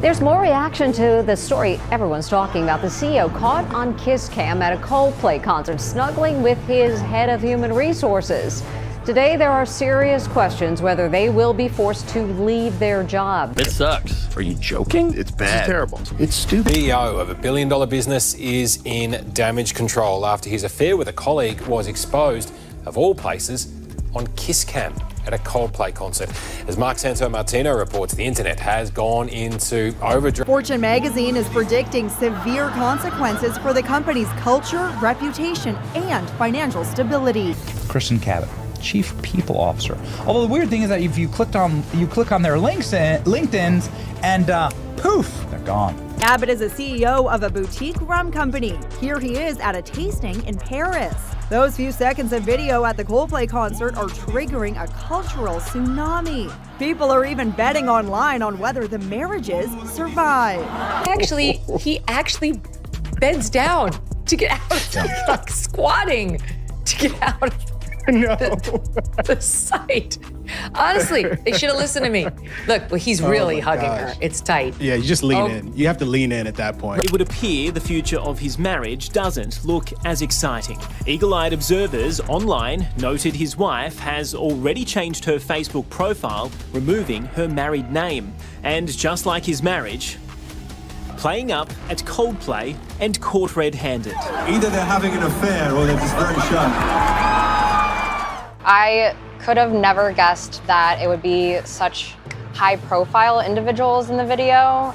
There's more reaction to the story everyone's talking about. The CEO caught on kiss cam at a Coldplay concert, snuggling with his head of human resources. Today, there are serious questions whether they will be forced to leave their job. It sucks. Are you joking? It's bad. It's terrible. It's stupid. CEO of a billion-dollar business is in damage control after his affair with a colleague was exposed, of all places, on kiss cam at a Coldplay concert. As Mark Santo-Martino reports, the internet has gone into overdrive. Fortune magazine is predicting severe consequences for the company's culture, reputation, and financial stability. Kristen Kitt, Chief People Officer. Although the weird thing is that if you click on their LinkedIn's and poof, they're gone. Abbott is a CEO of a boutique rum company. Here he is at a tasting in Paris. Those few seconds of video at the Coldplay concert are triggering a cultural tsunami. People are even betting online on whether the marriages survive. He actually bends down to get out, like squatting to get out of the sight. Honestly, they should have listened to me. Look, well, he's really hugging her. It's tight. Yeah, you just lean in. You have to lean in at that point. It would appear the future of his marriage doesn't look as exciting. Eagle-eyed observers online noted his wife has already changed her Facebook profile, removing her married name. And just like his marriage, playing up at Coldplay and caught red-handed. Either they're having an affair or they're just very shy. I could have never guessed that it would be such high-profile individuals in the video.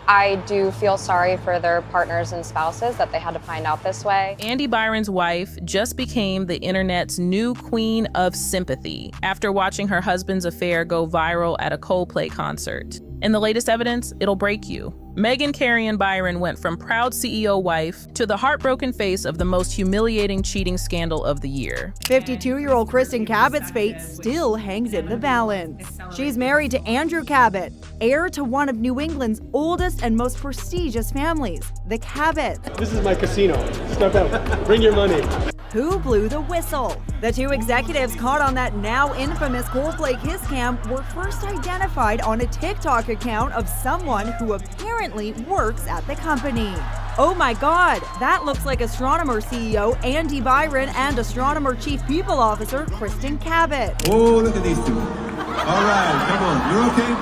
I do feel sorry for their partners and spouses that they had to find out this way. Andy Byron's wife just became the internet's new queen of sympathy after watching her husband's affair go viral at a Coldplay concert. In the latest evidence, it'll break you. Megan Carrian Byron went from proud CEO wife to the heartbroken face of the most humiliating cheating scandal of the year. 52-year-old Kristen Kitt's fate still hangs in the balance. She's married to Andrew Kitt, heir to one of New England's oldest and most prestigious families, the Kitt. This is my casino. Step out. Bring your money. Who blew the whistle? The two executives caught on that now infamous Coldplay kiss cam were first identified on a TikTok account of someone who apparently works at the company. Oh my God, that looks like astronomer CEO Andy Byron and astronomer Chief People Officer Kristen Kitt. Oh, look at these two. All right, come on. You're okay?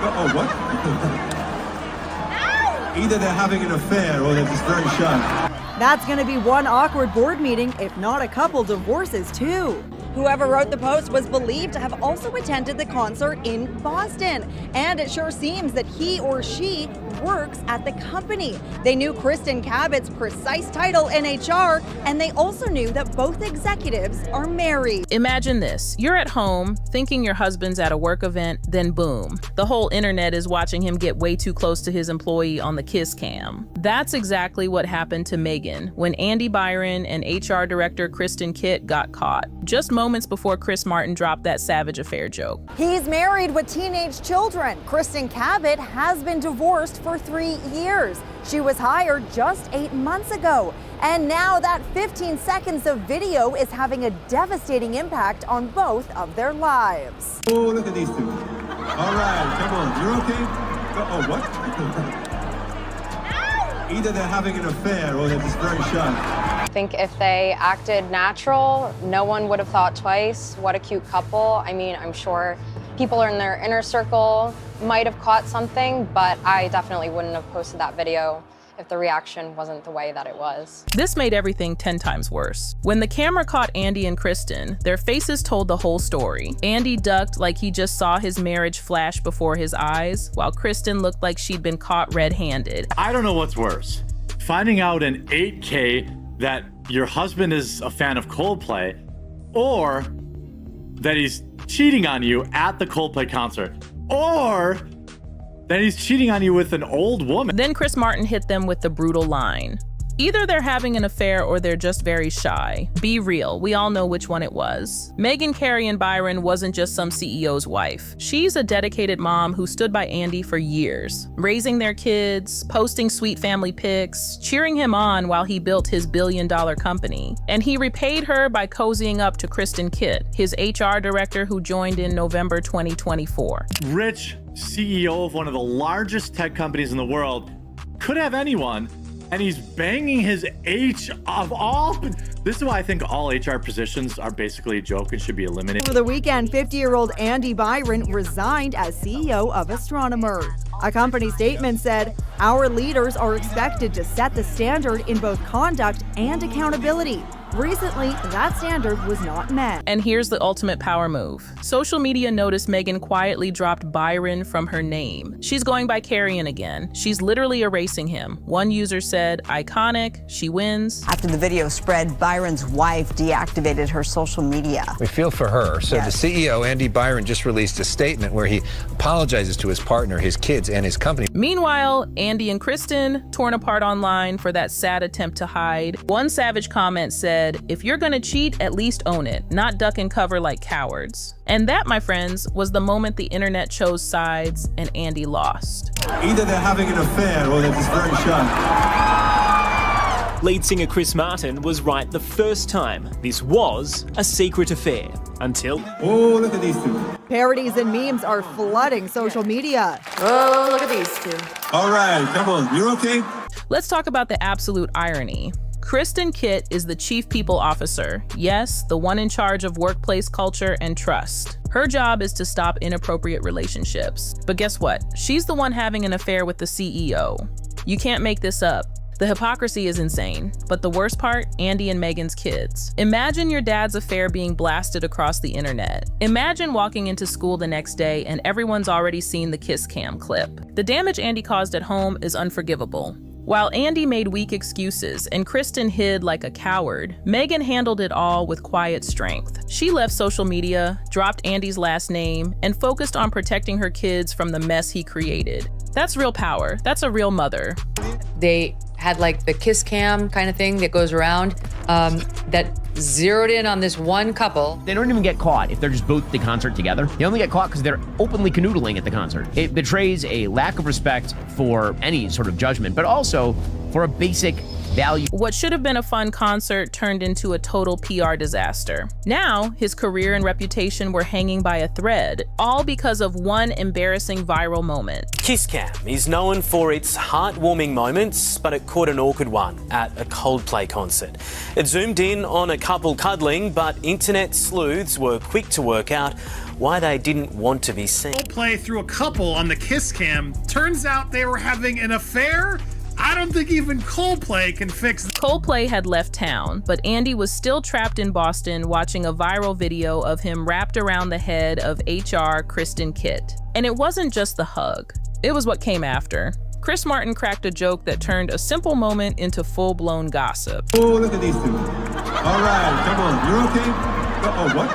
Oh, what? Either they're having an affair or they're just very shy. That's going to be one awkward board meeting, if not a couple divorces too. Whoever wrote the post was believed to have also attended the concert in Boston, and it sure seems that he or she works at the company. They knew Kristen Kitt's precise title in HR, and they also knew that both executives are married. Imagine this. You're at home thinking your husband's at a work event, then boom, the whole internet is watching him get way too close to his employee on the kiss cam. That's exactly what happened to Megan when Andy Byron and HR director Kristen Kitt got caught, just moments before Chris Martin dropped that savage affair joke. He's married with teenage children. Kristen Kitt has been divorced for 3 years. She was hired just 8 months ago. And now that 15 seconds of video is having a devastating impact on both of their lives. Oh, look at these two. All right, come on. You're okay? Oh, what? Either they're having an affair or they're just very shy. I think if they acted natural, no one would have thought twice. What a cute couple. I mean, I'm sure people in their inner circle might have caught something, but I definitely wouldn't have posted that video if the reaction wasn't the way that it was. This made everything 10 times worse. When the camera caught Andy and Kristen, their faces told the whole story. Andy ducked like he just saw his marriage flash before his eyes, while Kristen looked like she'd been caught red-handed. I don't know what's worse. Finding out in 8K that your husband is a fan of Coldplay, or that he's cheating on you at the Coldplay concert, or that he's cheating on you with an old woman. Then Chris Martin hit them with the brutal line. Either they're having an affair or they're just very shy. Be real, we all know which one it was. Megan Carrian Byron wasn't just some CEO's wife. She's a dedicated mom who stood by Andy for years, raising their kids, posting sweet family pics, cheering him on while he built his billion-dollar company. And he repaid her by cozying up to Kristen Kitt, his HR director who joined in November 2024. Rich CEO of one of the largest tech companies in the world. Could have anyone, and he's banging his of all. This is why I think all HR positions are basically a joke and should be eliminated. Over the weekend, 50-year-old Andy Byron resigned as CEO of Astronomer. A company statement said, "Our leaders are expected to set the standard in both conduct and accountability. Recently, that standard was not met." And here's the ultimate power move. Social media noticed Megan quietly dropped Byron from her name. She's going by Carrian again. She's literally erasing him. One user said, "Iconic, she wins." After the video spread, Byron's wife deactivated her social media. We feel for her. So Yes. The CEO, Andy Byron, just released a statement where he apologizes to his partner, his kids, and his company. Meanwhile, Andy and Kristen torn apart online for that sad attempt to hide. One savage comment said, "If you're gonna cheat, at least own it, not duck and cover like cowards." And that, my friends, was the moment the internet chose sides and Andy lost. Either they're having an affair or they're just very shy. Lead singer Chris Martin was right the first time. This was a secret affair until... Oh, look at these two. Parodies and memes are flooding social media. Oh, look at these two. All right, come on, you're okay? Let's talk about the absolute irony. Kristen Kitt is the Chief People Officer. Yes, the one in charge of workplace culture and trust. Her job is to stop inappropriate relationships. But guess what? She's the one having an affair with the CEO. You can't make this up. The hypocrisy is insane. But the worst part, Andy and Megan's kids. Imagine your dad's affair being blasted across the internet. Imagine walking into school the next day and everyone's already seen the kiss cam clip. The damage Andy caused at home is unforgivable. While Andy made weak excuses and Kristen hid like a coward, Megan handled it all with quiet strength. She left social media, dropped Andy's last name, and focused on protecting her kids from the mess he created. That's real power. That's a real mother. They had like the kiss cam kind of thing that goes around that zeroed in on this one couple. They don't even get caught if they're just both at the concert together. They only get caught because they're openly canoodling at the concert. It betrays a lack of respect for any sort of judgment, but also for a basic value. What should have been a fun concert turned into a total PR disaster. Now, his career and reputation were hanging by a thread, all because of one embarrassing viral moment. Kiss cam is known for its heartwarming moments, but it caught an awkward one at a Coldplay concert. It zoomed in on a couple cuddling, but internet sleuths were quick to work out why they didn't want to be seen. Coldplay threw a couple on the kiss cam. Turns out they were having an affair? I don't think even Coldplay can fix it. Coldplay had left town, but Andy was still trapped in Boston watching a viral video of him wrapped around the head of HR Kristen Kitt. And it wasn't just the hug. It was what came after. Chris Martin cracked a joke that turned a simple moment into full-blown gossip. Oh, look at these two. All right, come on, you're okay? Oh, what?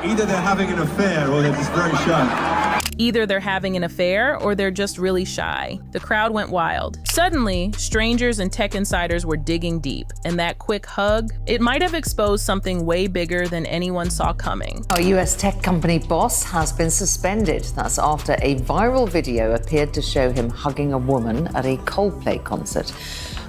Either they're having an affair or they're just very shy. Either they're having an affair or they're just really shy. The crowd went wild. Suddenly, strangers and tech insiders were digging deep, and that quick hug, it might have exposed something way bigger than anyone saw coming. Our US tech company boss has been suspended. That's after a viral video appeared to show him hugging a woman at a Coldplay concert.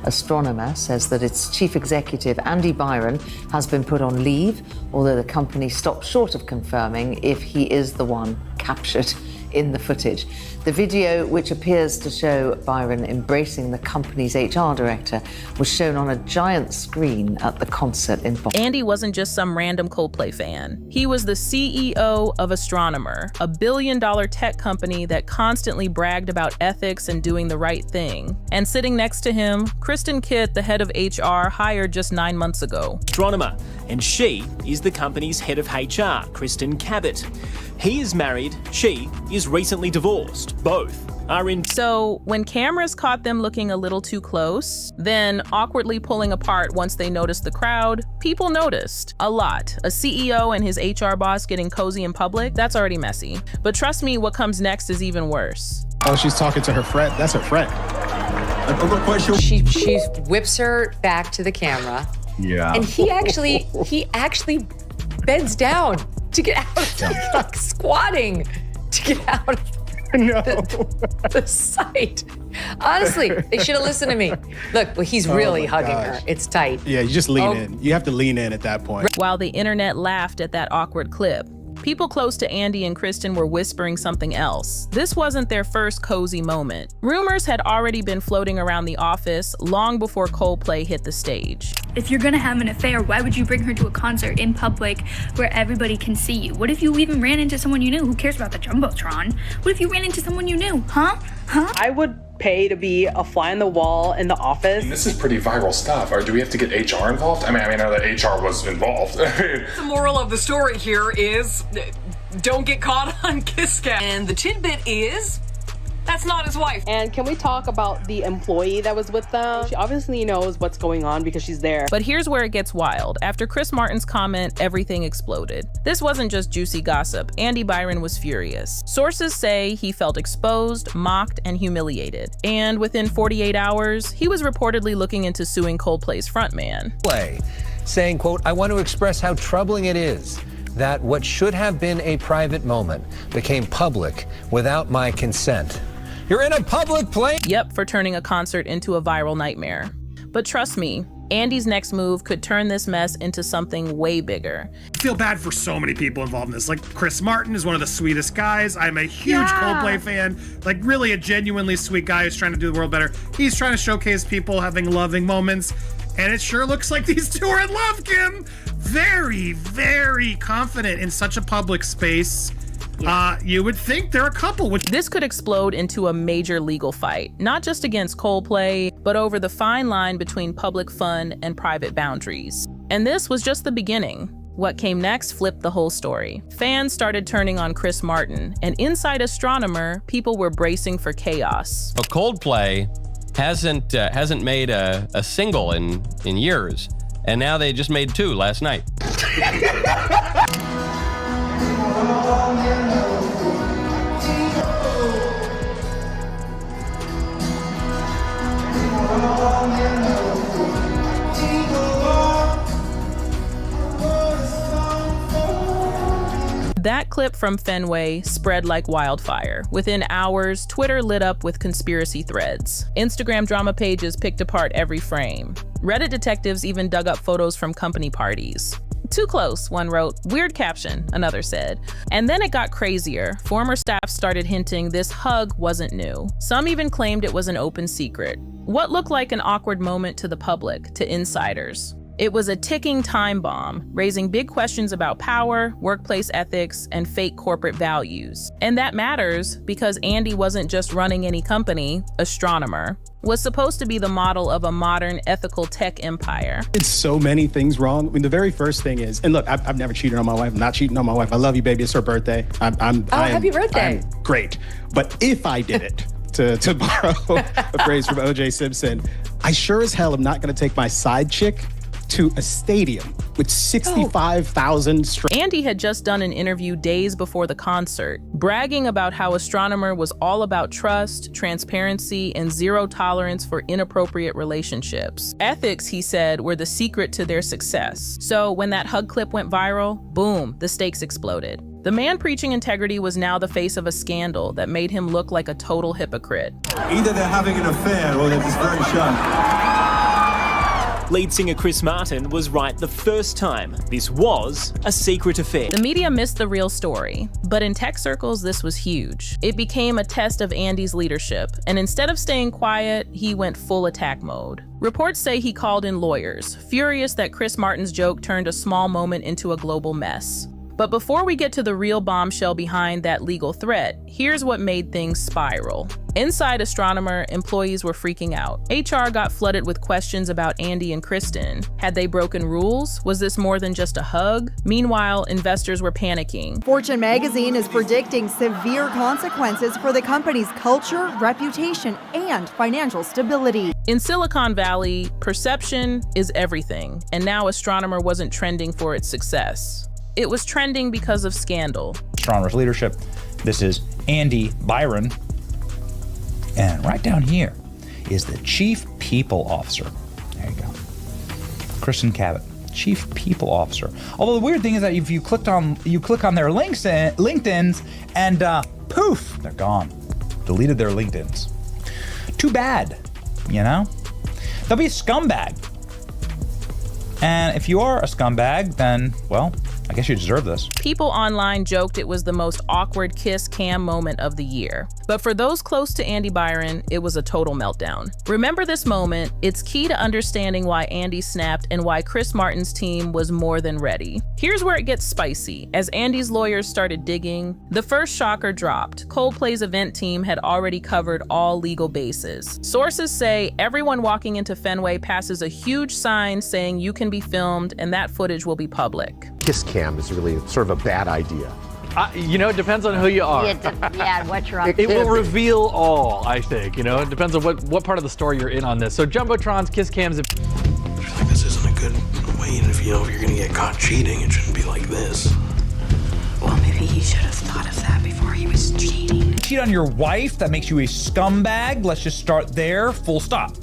Astronomer says that its chief executive, Andy Byron, has been put on leave, although the company stopped short of confirming if he is the one captured in the footage. The video, which appears to show Byron embracing the company's HR director, was shown on a giant screen at the concert in Boston. Andy wasn't just some random Coldplay fan. He was the CEO of Astronomer, a billion-dollar tech company that constantly bragged about ethics and doing the right thing. And sitting next to him, Kristen Kitt, the head of HR, hired just 9 months ago. Astronomer, and she is the company's head of HR, Kristen Kitt. He is married, she is recently divorced. Both are in. So when cameras caught them looking a little too close, then awkwardly pulling apart once they noticed the crowd, people noticed. A lot. A CEO and his HR boss getting cozy in public, that's already messy. But trust me, what comes next is even worse. Oh, she's talking to her friend. That's her friend. I'm not quite sure. She whips her back to the camera. Yeah. And he actually bends down to get out of like squatting to get out of the sight. Honestly, they should have listened to me. Look, well, he's really hugging her. It's tight. Yeah, you just lean in. You have to lean in at that point. While the internet laughed at that awkward clip, People close to Andy and Kristen were whispering something else. This wasn't their first cozy moment. Rumors had already been floating around the office long before Coldplay hit the stage. If you're gonna have an affair, why would you bring her to a concert in public where everybody can see you? What if you even ran into someone you knew? Who cares about the Jumbotron? What if you ran into someone you knew? Huh? I would pay to be a fly on the wall in the office. This is pretty viral stuff. Or do we have to get HR involved? I mean, I know that HR was involved. The moral of the story here is don't get caught on kiss cam. And the tidbit is that's not his wife. And can we talk about the employee that was with them? She obviously knows what's going on because she's there. But here's where it gets wild. After Chris Martin's comment, everything exploded. This wasn't just juicy gossip. Andy Byron was furious. Sources say he felt exposed, mocked, and humiliated. And within 48 hours, he was reportedly looking into suing Coldplay's frontman. Saying, quote, I want to express how troubling it is that what should have been a private moment became public without my consent. You're in a public place. Yep, for turning a concert into a viral nightmare. But trust me, Andy's next move could turn this mess into something way bigger. I feel bad for so many people involved in this. Like, Chris Martin is one of the sweetest guys. I'm a huge Coldplay fan. Like, really a genuinely sweet guy who's trying to do the world better. He's trying to showcase people having loving moments. And it sure looks like these two are in love, Kim. Very, very confident in such a public space. You would think they're a couple. This could explode into a major legal fight, not just against Coldplay, but over the fine line between public fun and private boundaries. And this was just the beginning. What came next flipped the whole story. Fans started turning on Chris Martin, and inside Astronomer, people were bracing for chaos. Coldplay hasn't made a single in years, and now they just made 2 last night. That clip from Fenway spread like wildfire. Within hours, Twitter lit up with conspiracy threads. Instagram drama pages picked apart every frame. Reddit detectives even dug up photos from company parties. Too close, one wrote. Weird caption, another said. And then it got crazier. Former staff started hinting this hug wasn't new. Some even claimed it was an open secret. What looked like an awkward moment to the public, to insiders. It was a ticking time bomb, raising big questions about power, workplace ethics, and fake corporate values. And that matters because Andy wasn't just running any company. Astronomer was supposed to be the model of a modern ethical tech empire. It's so many things wrong. I mean, the very first thing is, and look, I've never cheated on my wife. I'm not cheating on my wife. I love you, baby. It's her birthday. Happy birthday. I'm great. But if I did it, to borrow a phrase from O.J. Simpson, I sure as hell am not going to take my side chick to a stadium with 65,000 Andy had just done an interview days before the concert, bragging about how Astronomer was all about trust, transparency, and zero tolerance for inappropriate relationships. Ethics, he said, were the secret to their success. So when that hug clip went viral, boom, the stakes exploded. The man preaching integrity was now the face of a scandal that made him look like a total hypocrite. Either they're having an affair or they're just very shy. Lead singer Chris Martin was right the first time. This was a secret affair. The media missed the real story, but in tech circles, this was huge. It became a test of Andy's leadership, and instead of staying quiet, he went full attack mode. Reports say he called in lawyers, furious that Chris Martin's joke turned a small moment into a global mess. But before we get to the real bombshell behind that legal threat, here's what made things spiral. Inside Astronomer, employees were freaking out. HR got flooded with questions about Andy and Kristen. Had they broken rules? Was this more than just a hug? Meanwhile, investors were panicking. Fortune magazine is predicting severe consequences for the company's culture, reputation, and financial stability. In Silicon Valley, perception is everything, and now Astronomer wasn't trending for its success. It was trending because of scandal. Astronomer's leadership. This is Andy Byron. And right down here is the Chief People Officer. There you go. Kristen Kitt, Chief People Officer. Although the weird thing is that if you click on their LinkedIns and poof, they're gone. Deleted their LinkedIns. Too bad, you know? They'll be a scumbag. And if you are a scumbag, then, well, I guess you deserve this. People online joked it was the most awkward kiss cam moment of the year. But for those close to Andy Byron, it was a total meltdown. Remember this moment. It's key to understanding why Andy snapped and why Chris Martin's team was more than ready. Here's where it gets spicy. As Andy's lawyers started digging, the first shocker dropped. Coldplay's event team had already covered all legal bases. Sources say everyone walking into Fenway passes a huge sign saying you can be filmed and that footage will be public. Kiss cam is really sort of a bad idea. It depends on who you are. Yeah, what you're up It will reveal all, I think. It depends on what part of the story you're in on this. So Jumbotron's kiss cams. I feel like this isn't a good way, and if you're gonna get caught cheating, it shouldn't be like this. Well, maybe he should have thought of that before he was cheating. Cheat on your wife, that makes you a scumbag. Let's just start there, full stop.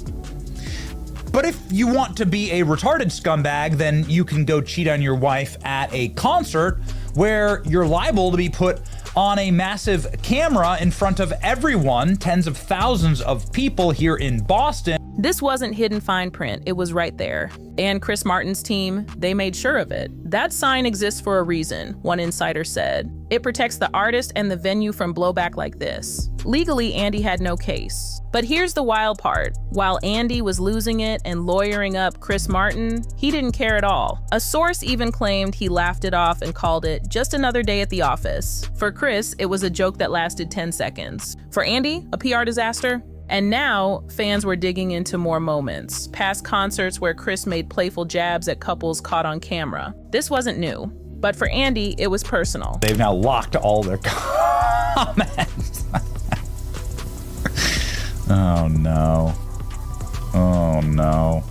But if you want to be a retarded scumbag, then you can go cheat on your wife at a concert where you're liable to be put on a massive camera in front of everyone, tens of thousands of people here in Boston. This wasn't hidden fine print, it was right there. And Chris Martin's team, they made sure of it. That sign exists for a reason, one insider said. It protects the artist and the venue from blowback like this. Legally, Andy had no case. But here's the wild part. While Andy was losing it and lawyering up Chris Martin, he didn't care at all. A source even claimed he laughed it off and called it just another day at the office. For Chris, it was a joke that lasted 10 seconds. For Andy, a PR disaster. And now, fans were digging into more moments, past concerts where Chris made playful jabs at couples caught on camera. This wasn't new, but for Andy, it was personal. They've now locked all their comments. Oh no. Oh no.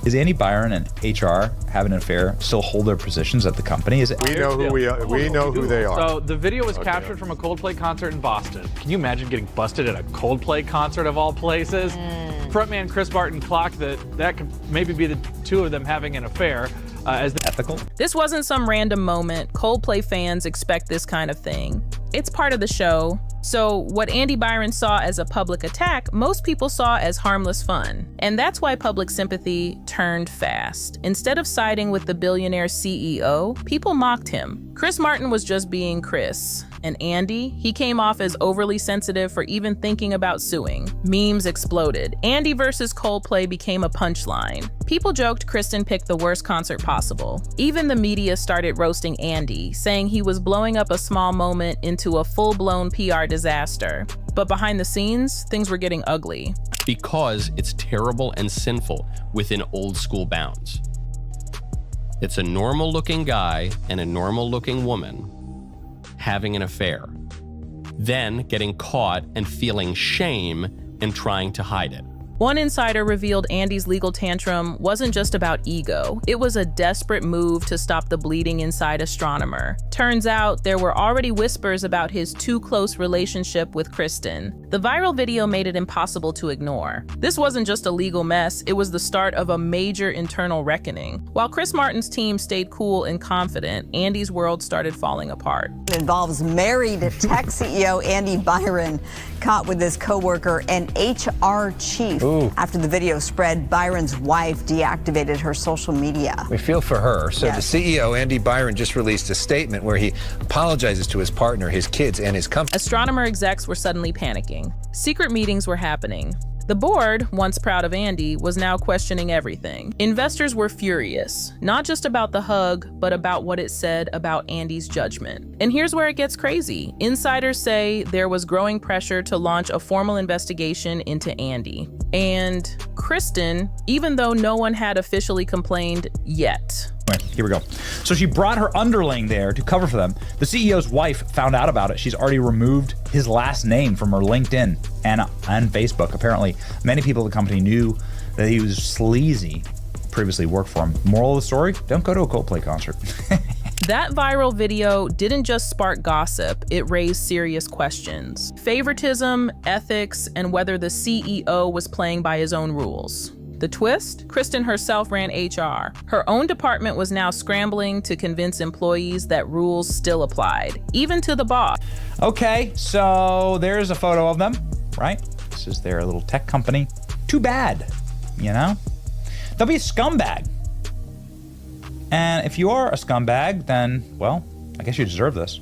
Is Andy Byron and HR having an affair still hold their positions at the company? Is it? We know who we are. We know who they are. So the video was captured from a Coldplay concert in Boston. Can you imagine getting busted at a Coldplay concert of all places? Frontman Chris Martin clocked that could maybe be the two of them having an affair. As ethical? This wasn't some random moment. Coldplay fans expect this kind of thing. It's part of the show. So what Andy Byron saw as a public attack, most people saw as harmless fun. And that's why public sympathy turned fast. Instead of siding with the billionaire CEO, people mocked him. Chris Martin was just being Chris. And Andy, he came off as overly sensitive for even thinking about suing. Memes exploded. Andy versus Coldplay became a punchline. People joked Kristen picked the worst concert possible. Even the media started roasting Andy, saying he was blowing up a small moment into a full-blown PR disaster. But behind the scenes, things were getting ugly. Because it's terrible and sinful within old school bounds. It's a normal looking guy and a normal looking woman having an affair, then getting caught and feeling shame and trying to hide it. One insider revealed Andy's legal tantrum wasn't just about ego. It was a desperate move to stop the bleeding inside astronomer. Turns out there were already whispers about his too close relationship with Kristen. The viral video made it impossible to ignore. This wasn't just a legal mess, it was the start of a major internal reckoning. While Chris Martin's team stayed cool and confident, Andy's world started falling apart. It involves married tech CEO Andy Byron, caught with his coworker and HR chief. After the video spread, Byron's wife deactivated her social media. We feel for her. So Yes. the CEO, Andy Byron, just released a statement where he apologizes to his partner, his kids, and his company. Astronomer execs were suddenly panicking. Secret meetings were happening. The board, once proud of Andy, was now questioning everything. Investors were furious, not just about the hug, but about what it said about Andy's judgment. And here's where it gets crazy. Insiders say there was growing pressure to launch a formal investigation into Andy. And Kristen, even though no one had officially complained yet. Right, here we go. So she brought her underling there to cover for them. The CEO's wife found out about it. She's already removed his last name from her LinkedIn and Facebook. Apparently, many people at the company knew that he was sleazy, previously worked for him. Moral of the story, don't go to a Coldplay concert. That viral video didn't just spark gossip, it raised serious questions. Favoritism, ethics, and whether the CEO was playing by his own rules. The twist? Kristen herself ran HR. Her own department was now scrambling to convince employees that rules still applied, even to the boss. Okay, so there's a photo of them, right? This is their little tech company. Too bad, you know? They'll be a scumbag. And if you are a scumbag, then, well, I guess you deserve this.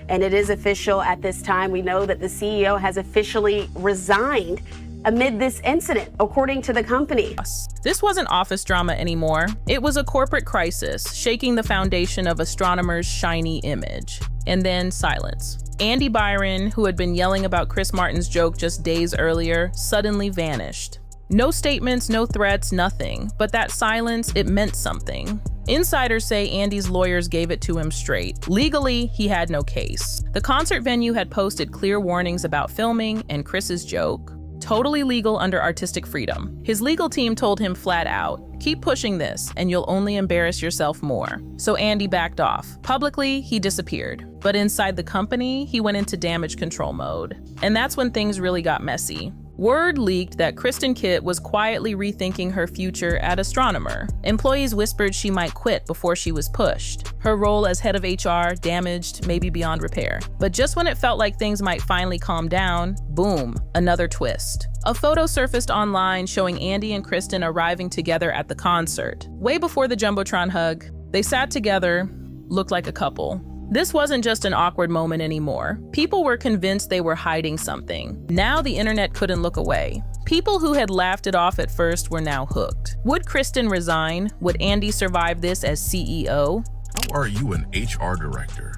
And it is official at this time. We know that the CEO has officially resigned amid this incident, according to the company. This wasn't office drama anymore. It was a corporate crisis, shaking the foundation of astronomers' shiny image. And then silence. Andy Byron, who had been yelling about Chris Martin's joke just days earlier, suddenly vanished. No statements, no threats, nothing. But that silence, it meant something. Insiders say Andy's lawyers gave it to him straight. Legally, he had no case. The concert venue had posted clear warnings about filming and Chris's joke. Totally legal under artistic freedom. His legal team told him flat out, keep pushing this and you'll only embarrass yourself more. So Andy backed off. Publicly, he disappeared. But inside the company, he went into damage control mode. And that's when things really got messy. Word leaked that Kristen Kitt was quietly rethinking her future at Astronomer. Employees whispered she might quit before she was pushed. Her role as head of HR damaged, maybe beyond repair. But just when it felt like things might finally calm down, boom, another twist. A photo surfaced online showing Andy and Kristen arriving together at the concert. Way before the Jumbotron hug, they sat together, looked like a couple. This wasn't just an awkward moment anymore. People were convinced they were hiding something. Now the internet couldn't look away. People who had laughed it off at first were now hooked. Would Kristen resign? Would Andy survive this as CEO? How are you an HR director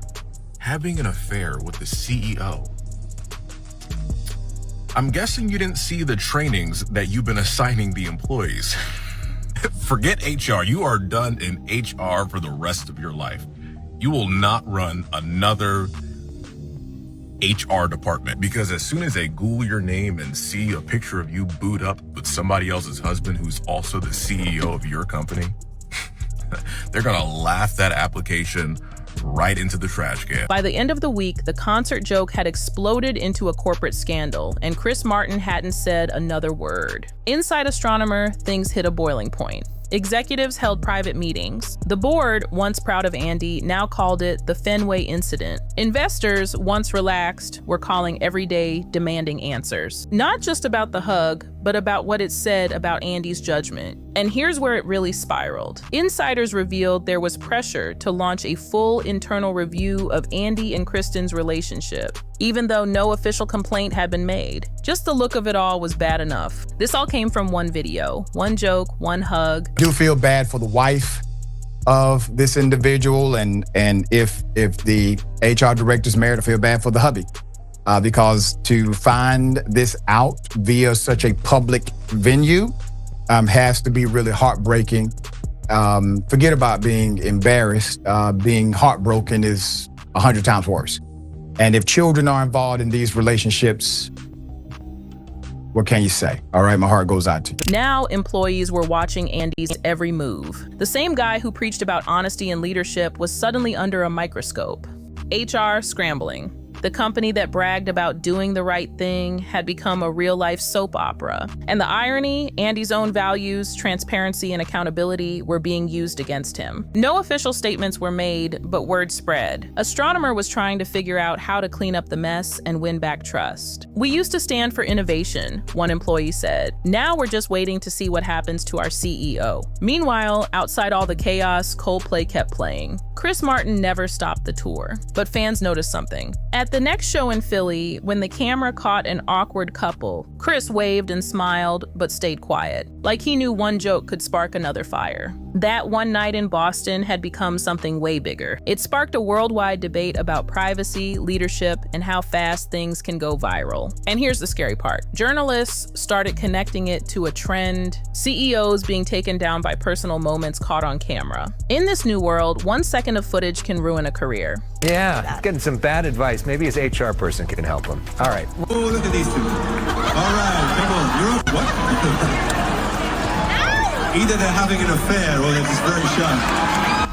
having an affair with the CEO? I'm guessing you didn't see the trainings that you've been assigning the employees. Forget HR. You are done in HR for the rest of your life. You will not run another HR department, because as soon as they Google your name and see a picture of you booed up with somebody else's husband who's also the CEO of your company, they're gonna laugh that application right into the trash can. By the end of the week, the concert joke had exploded into a corporate scandal, and Chris Martin hadn't said another word. Inside Astronomer, things hit a boiling point. Executives held private meetings. The board, once proud of Andy, now called it the Fenway incident. Investors, once relaxed, were calling every day demanding answers. Not just about the hug, but about what it said about Andy's judgment. And here's where it really spiraled. Insiders revealed there was pressure to launch a full internal review of Andy and Kristen's relationship, even though no official complaint had been made. Just the look of it all was bad enough. This all came from one video, one joke, one hug. I do feel bad for the wife of this individual, and if the HR director's married, I feel bad for the hubby. Because to find this out via such a public venue has to be really heartbreaking. Forget about being embarrassed. Being heartbroken is 100 times worse. And if children are involved in these relationships, what can you say? All right, my heart goes out to you. Now employees were watching Andy's every move. The same guy who preached about honesty and leadership was suddenly under a microscope. HR scrambling. The company that bragged about doing the right thing had become a real-life soap opera. And the irony, Andy's own values, transparency, and accountability were being used against him. No official statements were made, but word spread. Astronomer was trying to figure out how to clean up the mess and win back trust. We used to stand for innovation, one employee said. Now we're just waiting to see what happens to our CEO. Meanwhile, outside all the chaos, Coldplay kept playing. Chris Martin never stopped the tour, but fans noticed something. At the next show in Philly, when the camera caught an awkward couple, Chris waved and smiled, but stayed quiet, like he knew one joke could spark another fire. That one night in Boston had become something way bigger. It sparked a worldwide debate about privacy, leadership, and how fast things can go viral. And here's the scary part. Journalists started connecting it to a trend, CEOs being taken down by personal moments caught on camera. In this new world, 1 second of footage can ruin a career. Yeah, he's getting some bad advice. Maybe his HR person can help him. All right. Oh, look at these two. All right, come on. You're up. What? Either they're having an affair or they're just very shy.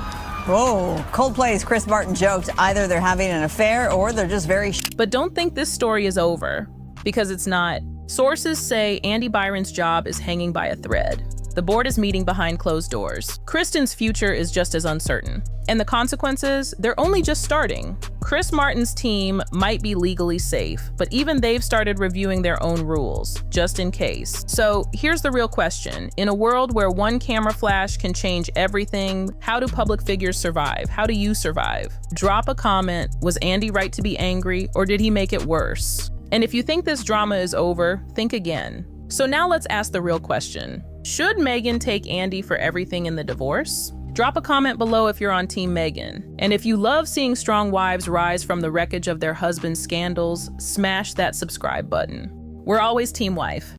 Whoa, Coldplay's Chris Martin joked either they're having an affair or they're just very But don't think this story is over, because it's not. Sources say Andy Byron's job is hanging by a thread. The board is meeting behind closed doors. Kristen's future is just as uncertain. And the consequences, they're only just starting. Chris Martin's team might be legally safe, but even they've started reviewing their own rules, just in case. So here's the real question. In a world where one camera flash can change everything, how do public figures survive? How do you survive? Drop a comment. Was Andy right to be angry, or did he make it worse? And if you think this drama is over, think again. So now let's ask the real question. Should Megan take Andy for everything in the divorce? Drop a comment below if you're on Team Megan. And if you love seeing strong wives rise from the wreckage of their husband's scandals, smash that subscribe button. We're always Team Wife.